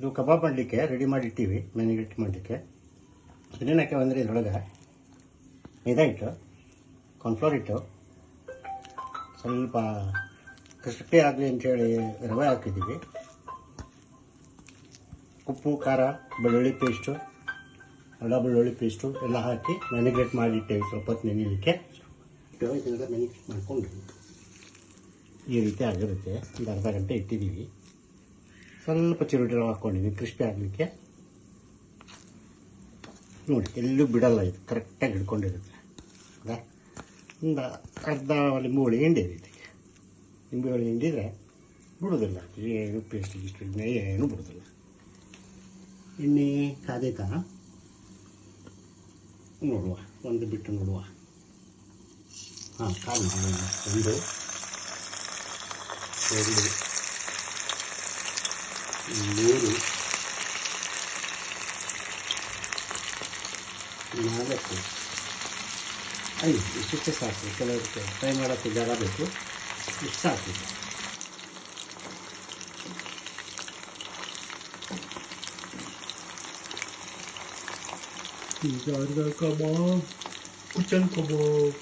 ಇದು ಕಬಾಬ್ ಮಾಡಲಿಕ್ಕೆ ರೆಡಿ ಮಾಡಿ ಇಟ್ಟಿವಿ, ಮ್ಯಾರಿನೇಟ್ ಮಾಡಲಿಕ್ಕೆ. ಏನೇನು ಹಾಕ್ಯಾವ ಅಂದರೆ ಇದ್ರೊಳಗೆ ಮೈದಾ ಹಿಟ್ಟು, ಕಾರ್ನ್ಫ್ಲವರ್ ಹಿಟ್ಟು, ಸ್ವಲ್ಪ ಕ್ರಿಸ್ಪಿ ಆಗಲಿ ಅಂಥೇಳಿ ರವೆ ಹಾಕಿದ್ದೀವಿ, ಉಪ್ಪು, ಖಾರ, ಬೆಳ್ಳುಳ್ಳಿ ಪೇಸ್ಟು, ಅಲ್ಲ ಬೆಳ್ಳುಳ್ಳಿ ಪೇಸ್ಟು ಎಲ್ಲ ಹಾಕಿ ಮ್ಯಾರಿನೇಟ್ ಮಾಡಿಟ್ಟೇವೆ. ಸ್ವಲ್ಪ ಹೊತ್ತು ನೆನೆಯಲಿಕ್ಕೆ ಇದನ್ನೆಲ್ಲ ಮ್ಯಾರಿನೇಟ್ ಮಾಡಿಕೊಂಡು ಈ ರೀತಿ ಆಗಿರುತ್ತೆ. ಒಂದು ಅರ್ಧ ಗಂಟೆ ಇಟ್ಟಿದ್ದೀವಿ. ಸ್ವಲ್ಪ ಚಿರುಟಿ ರವೆ ಹಾಕ್ಕೊಂಡಿದ್ದೀವಿ ಕ್ರಿಸ್ಪಿ ಆಗಲಿಕ್ಕೆ. ನೋಡಿ, ಎಲ್ಲೂ ಬಿಡಲ್ಲ, ಇದು ಕರೆಕ್ಟಾಗಿ ಹಿಡ್ಕೊಂಡಿರುತ್ತೆ. ಹೌದಾ? ಒಂದು ಅರ್ಧ ಲಿಂಬೆ ಹುಳಿ ಹಿಂಡಿದೆ. ಇದಕ್ಕೆ ಲಿಂಬೆ ಹುಳಿ ಹಿಂಡಿದರೆ ಬಿಡೋದಿಲ್ಲ, ಏನು ಪೇಸ್ಟ್ ಇಷ್ಟು ಏನು ಬಿಡೋದಿಲ್ಲ. ಎಣ್ಣೆ ಕಾದೈತಾ ನೋಡುವ, ಒಂದು ಬಿಟ್ಟು ನೋಡುವ. ಹಾಂ, ಕಾಲು 1 2 3 4 5 ಇಷ್ಟಕ್ಕೆ ಸಾಕು. ಕೆಲವರಿಗೆ ಫ್ರೈ ಮಾಡೋಕ್ಕೆ ಜಾಗ ಬೇಕು, ಇಷ್ಟು ಸಾಕು. ಈಗ ಕಬಾಬ್, ಚಿಕನ್ ಕಬಾಬ್.